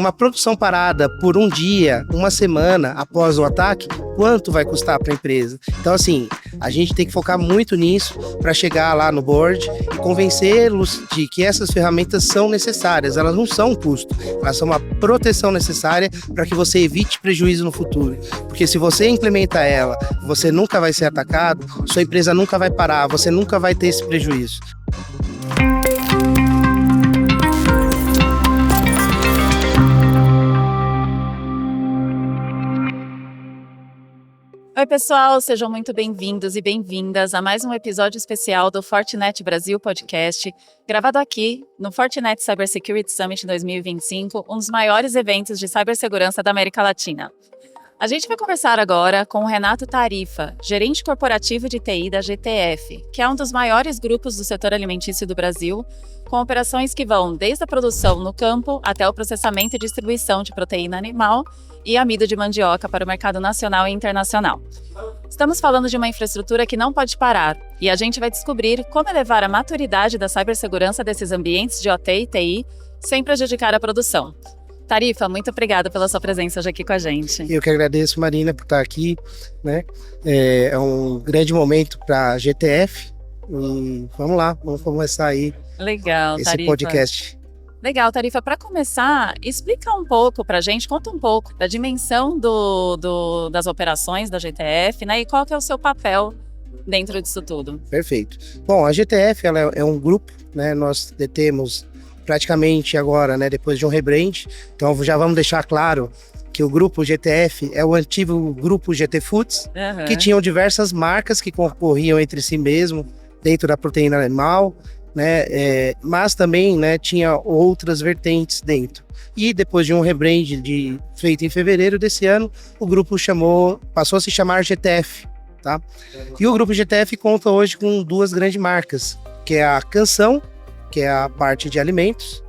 Uma produção parada por um dia, uma semana após o ataque, quanto vai custar para a empresa? Então, assim, a gente tem que focar muito nisso para chegar lá no board e convencê-los de que essas ferramentas são necessárias. Elas não são um custo, elas são uma proteção necessária para que você evite prejuízo no futuro. Porque se você implementa ela, você nunca vai ser atacado, sua empresa nunca vai parar, você nunca vai ter esse prejuízo. Oi, pessoal, sejam muito bem-vindos e bem-vindas a mais um episódio especial do Fortinet Brasil Podcast, gravado aqui no Fortinet Cybersecurity Summit 2025, um dos maiores eventos de cibersegurança da América Latina. A gente vai conversar agora com o Renato Tarifa, gerente corporativo de TI da GTF, que é um dos maiores grupos do setor alimentício do Brasil, com operações que vão desde a produção no campo até o processamento e distribuição de proteína animal e amido de mandioca para o mercado nacional e internacional. Estamos falando de uma infraestrutura que não pode parar, e a gente vai descobrir como elevar a maturidade da cibersegurança desses ambientes de OT e TI sem prejudicar a produção. Tarifa, muito obrigada pela sua presença hoje aqui com a gente. Eu que agradeço, Marina, por estar aqui, né? É um grande momento para a GTF e vamos lá, vamos começar aí. Legal, esse Tarifa. Podcast. Legal, Tarifa. Para começar, explica um pouco para a gente, conta um pouco da dimensão das operações da GTF, né? E qual que é o seu papel dentro disso tudo. Perfeito. Bom, a GTF ela é um grupo, né? Nós detemos praticamente agora, né? Depois de um rebrand, então já vamos deixar claro que o grupo GTF é o antigo grupo GT Foods, que tinham diversas marcas que concorriam entre si mesmo dentro da proteína animal, né, mas também, né, tinha outras vertentes dentro. E depois de um rebrand feito em fevereiro desse ano, o grupo passou a se chamar GTF, tá? E o grupo GTF conta hoje com duas grandes marcas, que é a Canção, que é a parte de alimentos,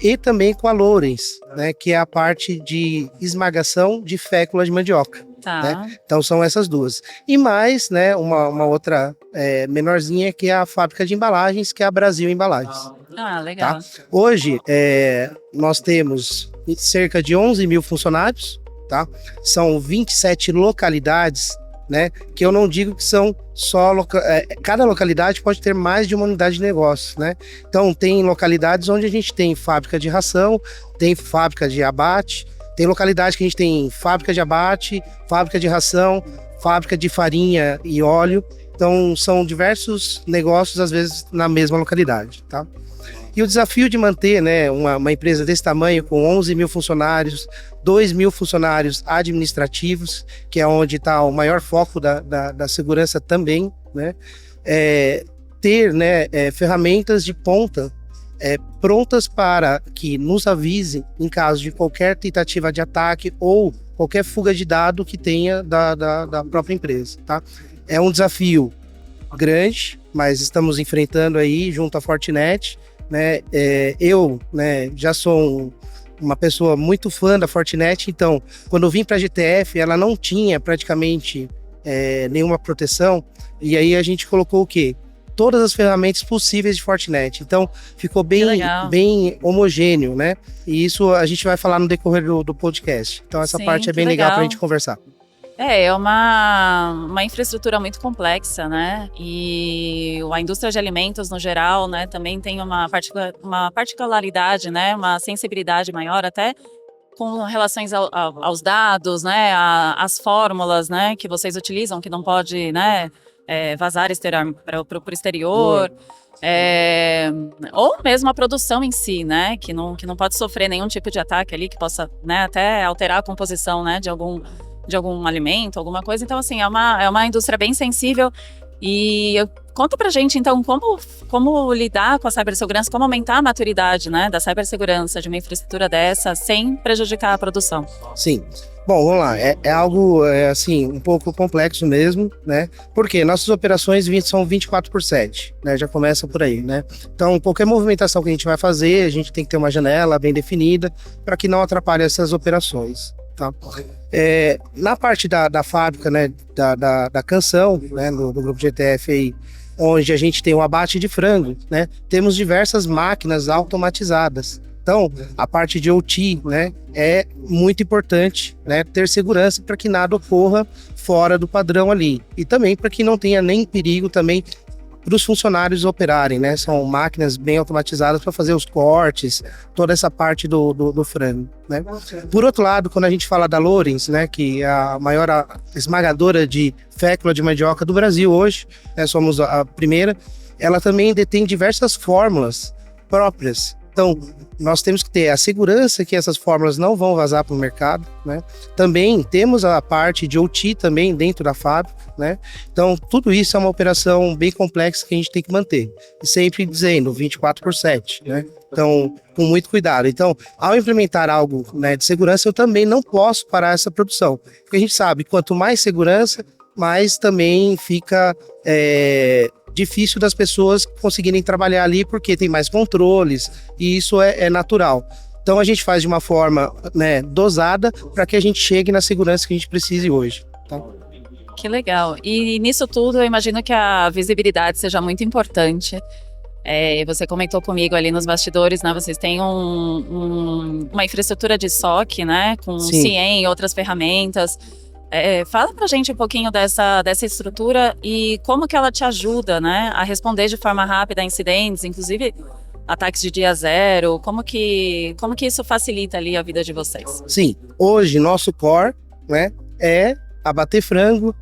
e também com a Lourens, né, que é a parte de esmagação de fécula de mandioca. Tá. Né? Então são essas duas. E mais, né, uma outra menorzinha, que é a fábrica de embalagens, que é a Brasil Embalagens. Ah, legal. Tá? Hoje nós temos cerca de 11 mil funcionários, tá? São 27 localidades, né? Que eu não digo que são só cada localidade pode ter mais de uma unidade de negócio, né? Então tem localidades onde a gente tem fábrica de ração, tem fábrica de abate, tem localidade que a gente tem fábrica de abate, fábrica de ração, fábrica de farinha e óleo. Então são diversos negócios às vezes na mesma localidade, tá? E o desafio de manter, né, uma empresa desse tamanho, com 11 mil funcionários, 2 mil funcionários administrativos, que é onde está o maior foco da segurança também, né, ter, né, ferramentas de ponta prontas para que nos avise em caso de qualquer tentativa de ataque ou qualquer fuga de dado que tenha da própria empresa, tá? É um desafio grande, mas estamos enfrentando aí junto à Fortinet, né? Eu, né, já sou uma pessoa muito fã da Fortinet, então quando eu vim para a GTF ela não tinha praticamente nenhuma proteção, e aí a gente colocou o quê? Todas as ferramentas possíveis de Fortinet, então ficou bem homogêneo, né? E isso a gente vai falar no decorrer do podcast, então essa parte é bem legal para a gente conversar. É uma infraestrutura muito complexa, né? E a indústria de alimentos, no geral, né, também tem uma particularidade, né, uma sensibilidade maior até com relações aos dados, né, às fórmulas, né, que vocês utilizam, que não pode, né, vazar para o exterior. Ou mesmo a produção em si, né, que não pode sofrer nenhum tipo de ataque ali que possa, né, até alterar a composição, né, de algum alimento, alguma coisa. Então, assim, é uma indústria bem sensível. E conta pra gente, então, como lidar com a cibersegurança, como aumentar a maturidade, né, da cibersegurança de uma infraestrutura dessa sem prejudicar a produção. Sim. Bom, vamos lá. É algo, assim, um pouco complexo mesmo, né? Porque nossas operações são 24/7, né? Já começa por aí, né? Então, qualquer movimentação que a gente vai fazer, a gente tem que ter uma janela bem definida para que não atrapalhe essas operações, tá? Na parte da fábrica, né, da Canção, né, do grupo GTF aí, onde a gente tem o abate de frango, né? Temos diversas máquinas automatizadas, Então, a parte de OT, né, é muito importante, né, ter segurança para que nada ocorra fora do padrão ali. E também para que não tenha nem perigo também para os funcionários operarem, né? São máquinas bem automatizadas para fazer os cortes, toda essa parte do frango, né? Por outro lado, quando a gente fala da Lorenz, né, que é a maior esmagadora de fécula de mandioca do Brasil hoje, né, somos a primeira, ela também detém diversas fórmulas próprias. Então, nós temos que ter a segurança que essas fórmulas não vão vazar para o mercado, né? Também temos a parte de OT também dentro da fábrica, né? Então, tudo isso é uma operação bem complexa que a gente tem que manter. E sempre dizendo 24/7, né? Então, com muito cuidado. Então, ao implementar algo, né, de segurança, eu também não posso parar essa produção. Porque a gente sabe, quanto mais segurança, mais também fica difícil das pessoas conseguirem trabalhar ali, porque tem mais controles, e isso é natural. Então a gente faz de uma forma, né, dosada, para que a gente chegue na segurança que a gente precise hoje. Tá? Que legal. E nisso tudo, eu imagino que a visibilidade seja muito importante. Você comentou comigo ali nos bastidores, né? Vocês têm uma infraestrutura de SOC, né? Com CIEM e outras ferramentas. Fala pra gente um pouquinho dessa estrutura e como que ela te ajuda, né, a responder de forma rápida a incidentes, inclusive ataques de dia zero, como que isso facilita ali a vida de vocês? Sim, hoje nosso core, né, é abater frango,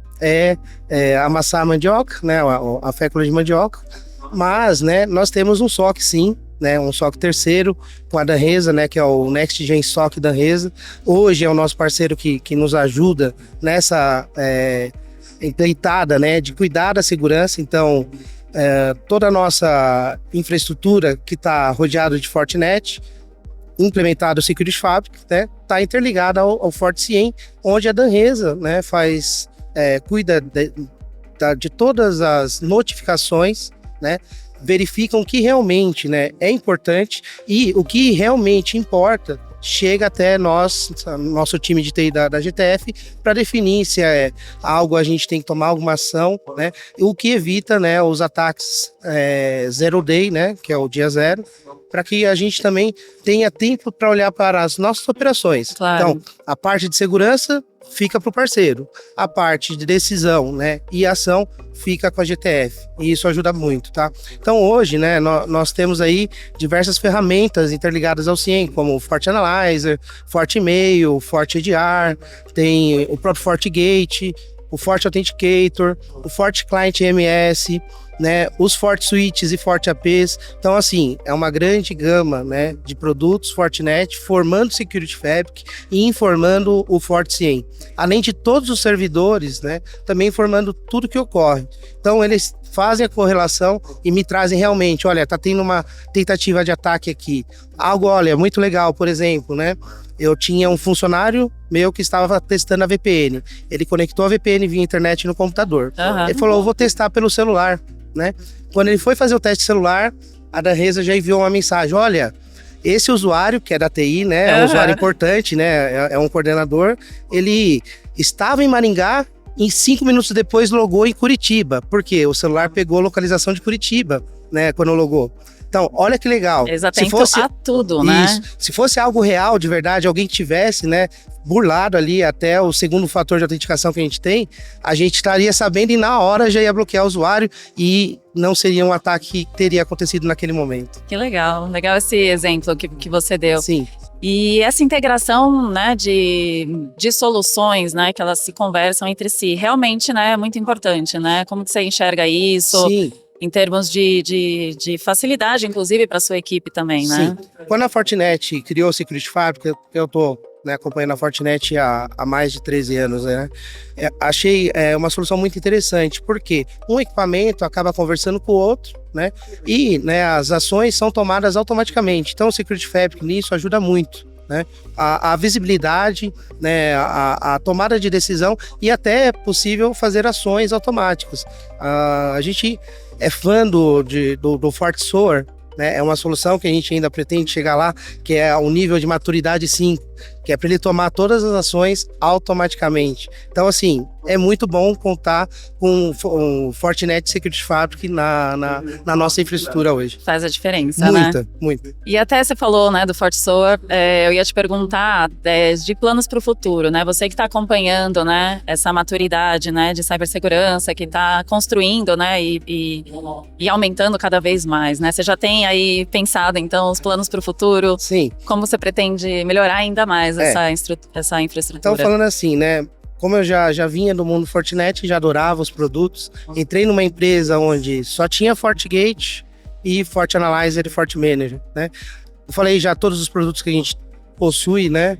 amassar a mandioca, né, a fécula de mandioca, mas, né, nós temos um SOC sim, né, um SOC terceiro com a Danresa, né, que é o Next Gen SOC Danresa. Hoje é o nosso parceiro que nos ajuda nessa empreitada, né, de cuidar da segurança. Então, toda a nossa infraestrutura que está rodeada de Fortinet, implementado o Security Fabric, né, está interligada ao FortiCIEM, onde a Danresa, né, cuida de todas as notificações, né, verificam que realmente, né, é importante e o que realmente importa chega até nosso time de TI da GTF para definir se é algo a gente tem que tomar alguma ação, né, o que evita, né, os ataques zero day, né, que é o dia zero, para que a gente também tenha tempo para olhar para as nossas operações. Claro. Então, a parte de segurança fica para o parceiro, a parte de decisão, né, e ação fica com a GTF, e isso ajuda muito, tá? Então hoje, né, nós temos aí diversas ferramentas interligadas ao CIEM, como o FortiAnalyzer, FortiMail, FortiEDR, tem o próprio FortiGate, o FortiAuthenticator, o FortiClient MS, né, os FortiSwitches e FortiAPs. Então, assim, é uma grande gama, né, de produtos Fortinet formando Security Fabric e informando o FortiCIEM. Além de todos os servidores, né, também informando tudo que ocorre. Então, eles fazem a correlação e me trazem realmente, olha, tá tendo uma tentativa de ataque aqui. Algo, olha, muito legal, por exemplo, né? Eu tinha um funcionário meu que estava testando a VPN. Ele conectou a VPN via internet no computador. Uhum. Ele falou, eu vou testar pelo celular, né? Quando ele foi fazer o teste celular, a Danresa já enviou uma mensagem, olha, esse usuário, que é da TI, né? É um usuário importante, né? É um coordenador. Ele estava em Maringá, e 5 minutos depois logou em Curitiba. Por quê? O celular pegou a localização de Curitiba, né? Quando logou. Então, olha que legal. Exatamente, a tudo, né? Isso. Se fosse algo real, de verdade, alguém que tivesse, né, burlado ali até o segundo fator de autenticação que a gente tem, a gente estaria sabendo e na hora já ia bloquear o usuário e não seria um ataque que teria acontecido naquele momento. Que legal. Legal esse exemplo que você deu. Sim. E essa integração, né, de soluções, né, que elas se conversam entre si, realmente, né, é muito importante, né? Como que você enxerga isso? Sim. Em termos de facilidade, inclusive, para a sua equipe também, né? Sim. Quando a Fortinet criou o Security Fabric, eu estou, né, acompanhando a Fortinet há mais de 13 anos, né? Achei uma solução muito interessante, porque um equipamento acaba conversando com o outro, né? E, né, as ações são tomadas automaticamente. Então, o Security Fabric nisso ajuda muito, né? A visibilidade, né, a tomada de decisão e até é possível fazer ações automáticas. A gente é fã do FortiSOAR, né? É uma solução que a gente ainda pretende chegar lá, que é o nível de maturidade 5, que é para ele tomar todas as ações automaticamente. Então, assim, é muito bom contar com o Fortinet Security Fabric na nossa infraestrutura hoje. Faz a diferença, né? Muita. E até você falou, né, do FortiSOA, eu ia te perguntar de planos para o futuro, né? Você que está acompanhando, né, essa maturidade, né, de cibersegurança, que está construindo, né, e aumentando cada vez mais, né? Você já tem aí pensado, então, os planos para o futuro? Sim. Como você pretende melhorar ainda mais essa infraestrutura? Então, falando assim, né? Como eu já vinha do mundo Fortinet, já adorava os produtos, entrei numa empresa onde só tinha FortiGate e FortiAnalyzer e FortiManager, né? Eu falei já todos os produtos que a gente possui, né,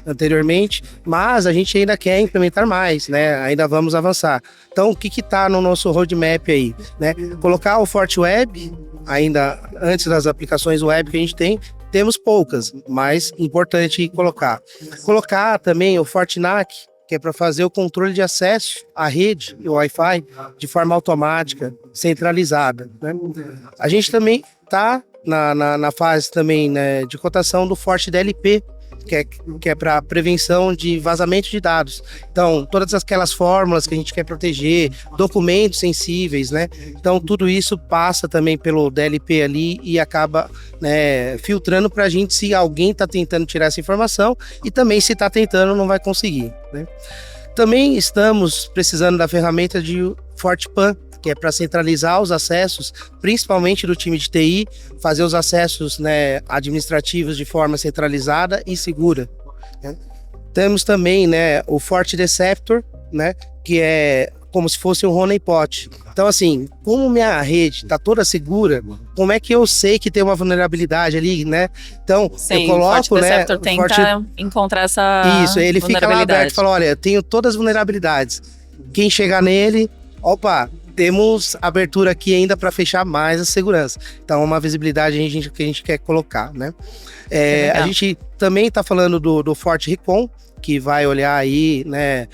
anteriormente, mas a gente ainda quer implementar mais, né? Ainda vamos avançar. Então, o que está no nosso roadmap aí, né? Colocar o FortiWeb, ainda antes das aplicações web que a gente tem, temos poucas, mas importante colocar. Colocar também o FortiNAC, que é para fazer o controle de acesso à rede e Wi-Fi de forma automática, centralizada, né? A gente também está na fase também, né, de cotação do FortiDLP, que é para prevenção de vazamento de dados. Então, todas aquelas fórmulas que a gente quer proteger, documentos sensíveis, né? Então, tudo isso passa também pelo DLP ali e acaba, né, filtrando para a gente se alguém está tentando tirar essa informação e também se está tentando não vai conseguir, né? Também estamos precisando da ferramenta de FortiPAN, que é para centralizar os acessos, principalmente do time de TI, fazer os acessos, né, administrativos de forma centralizada e segura, né? Temos também, né, o FortiDeceptor, né, que é como se fosse um honeypot. Então, assim, como minha rede está toda segura, como é que eu sei que tem uma vulnerabilidade ali, né? Então, sim, eu coloco, o né? FortiDeceptor tenta encontrar essa Isso, ele fica lá aberto e fala, olha, eu tenho todas as vulnerabilidades. Quem chegar nele, opa, temos abertura aqui ainda para fechar mais a segurança. Então, uma visibilidade que a gente quer colocar, né? A gente também está falando do FortiRecon, que vai olhar aí, né,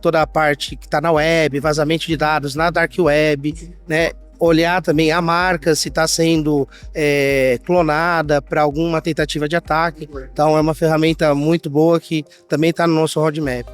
toda a parte que está na web, vazamento de dados na dark web, né? Olhar também a marca, se está sendo clonada para alguma tentativa de ataque. Então, é uma ferramenta muito boa que também está no nosso roadmap.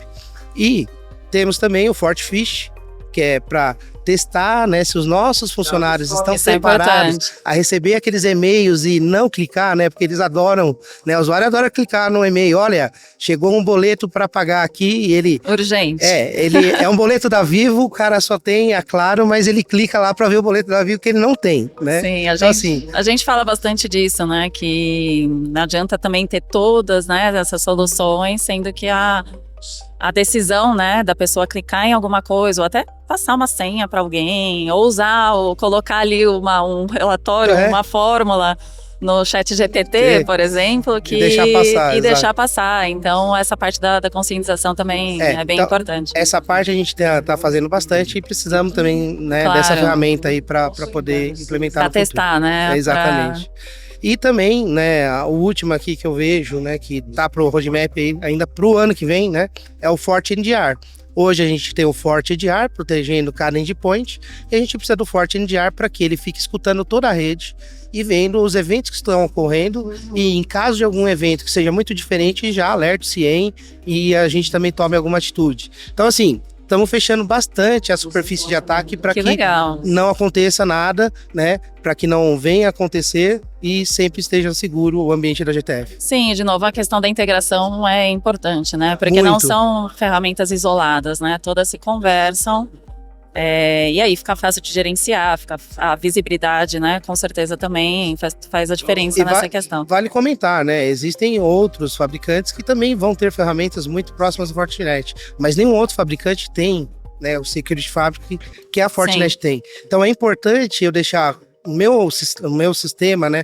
E temos também o FortiFish, que é para testar, né, se os nossos funcionários estão preparados a receber aqueles e-mails e não clicar, né, porque eles adoram, né, o usuário adora clicar no e-mail, olha, chegou um boleto para pagar aqui e ele... Urgente. Ele é um boleto da Vivo, o cara só tem a Claro, mas ele clica lá para ver o boleto da Vivo que ele não tem, né? Sim, então, a gente fala bastante disso, né, que não adianta também ter todas, né, essas soluções, sendo que a decisão, né, da pessoa clicar em alguma coisa ou até passar uma senha para alguém, ou usar, ou colocar ali um relatório, uma fórmula no chat GPT, por exemplo, e deixar passar. Então, essa parte da conscientização também é bem importante. Essa parte a gente tá fazendo bastante e precisamos também, né, dessa ferramenta aí para poder implementar. Para testar, né? Exatamente. E também, né, o último aqui que eu vejo, né, que tá pro roadmap aí, ainda pro ano que vem, né, é o FortiNDR. Hoje a gente tem o FortiNDR protegendo cada endpoint e a gente precisa do FortiNDR para que ele fique escutando toda a rede e vendo os eventos que estão ocorrendo e em caso de algum evento que seja muito diferente, já alerte o CIEM e a gente também tome alguma atitude. Então, assim, estamos fechando bastante a superfície de ataque para que não aconteça nada, né? Para que não venha acontecer e sempre esteja seguro o ambiente da GTF. Sim, de novo, a questão da integração é importante, né? Porque não são ferramentas isoladas, né? Todas se conversam. E aí fica fácil de gerenciar, fica a visibilidade, né? Com certeza também faz a diferença nessa questão. Vale comentar, né? Existem outros fabricantes que também vão ter ferramentas muito próximas do Fortinet, mas nenhum outro fabricante tem, né, o Security Fabric que a Fortinet tem. Então é importante eu deixar o meu sistema, né,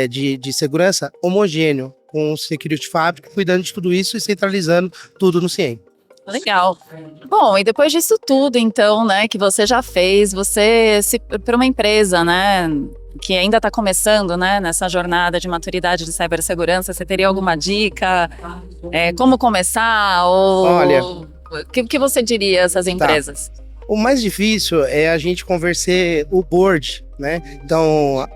de segurança homogêneo com o Security Fabric, cuidando de tudo isso e centralizando tudo no CIEM. Legal. Bom, e depois disso tudo, então, né, que você já fez, para uma empresa, né, que ainda está começando, né, nessa jornada de maturidade de cibersegurança, você teria alguma dica? Como começar? Olha, o que você diria a essas empresas? O mais difícil é a gente convencer o board, né? Então,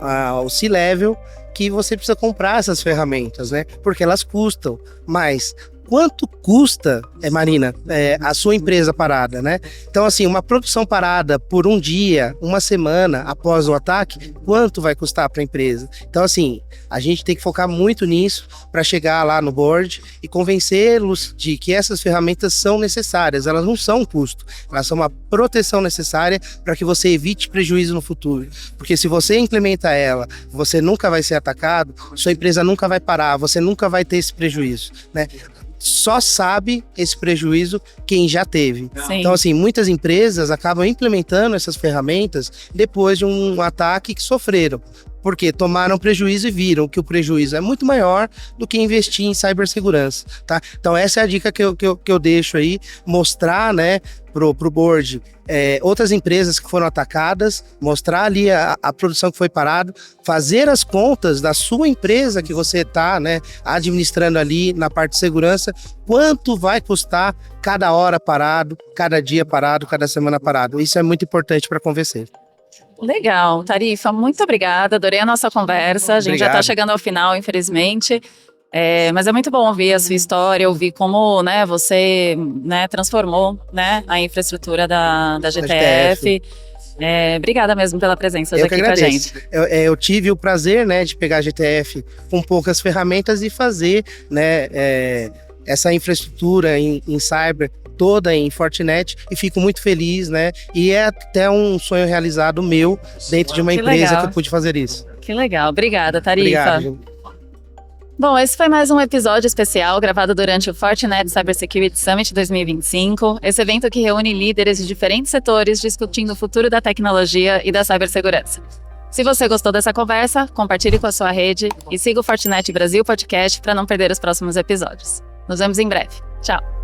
o C-Level que você precisa comprar essas ferramentas, né? Porque elas custam, mas quanto custa, Marina, a sua empresa parada, né? Então, assim, uma produção parada por um dia, uma semana após o ataque, quanto vai custar para a empresa? Então, assim, a gente tem que focar muito nisso para chegar lá no board e convencê-los de que essas ferramentas são necessárias. Elas não são um custo, elas são uma proteção necessária para que você evite prejuízo no futuro. Porque se você implementa ela, você nunca vai ser atacado, sua empresa nunca vai parar, você nunca vai ter esse prejuízo, né? Só sabe esse prejuízo quem já teve. Sim. Então, assim, muitas empresas acabam implementando essas ferramentas depois de um ataque que sofreram. Porque tomaram prejuízo e viram que o prejuízo é muito maior do que investir em cibersegurança, tá? Então essa é a dica que eu deixo aí, mostrar, né, pro board outras empresas que foram atacadas, mostrar ali a produção que foi parada, fazer as contas da sua empresa que você está, né, administrando ali na parte de segurança, quanto vai custar cada hora parado, cada dia parado, cada semana parado. Isso é muito importante para convencer. Legal, Tarifa, muito obrigada, adorei a nossa conversa, a gente já está chegando ao final, infelizmente, mas é muito bom ouvir a sua história, ouvir como, né, você, né, transformou, né, a infraestrutura da GTF. Obrigada mesmo pela presença hoje aqui com a gente. Eu tive o prazer, né, de pegar a GTF com poucas ferramentas e fazer, né, essa infraestrutura em cyber toda em Fortinet e fico muito feliz, né? E é até um sonho realizado meu dentro de uma empresa que eu pude fazer isso. Que legal. Obrigada, Tarifa. Obrigado. Bom, esse foi mais um episódio especial gravado durante o Fortinet Cybersecurity Summit 2025, esse evento que reúne líderes de diferentes setores discutindo o futuro da tecnologia e da cibersegurança. Se você gostou dessa conversa, compartilhe com a sua rede e siga o Fortinet Brasil Podcast para não perder os próximos episódios. Nos vemos em breve. Tchau!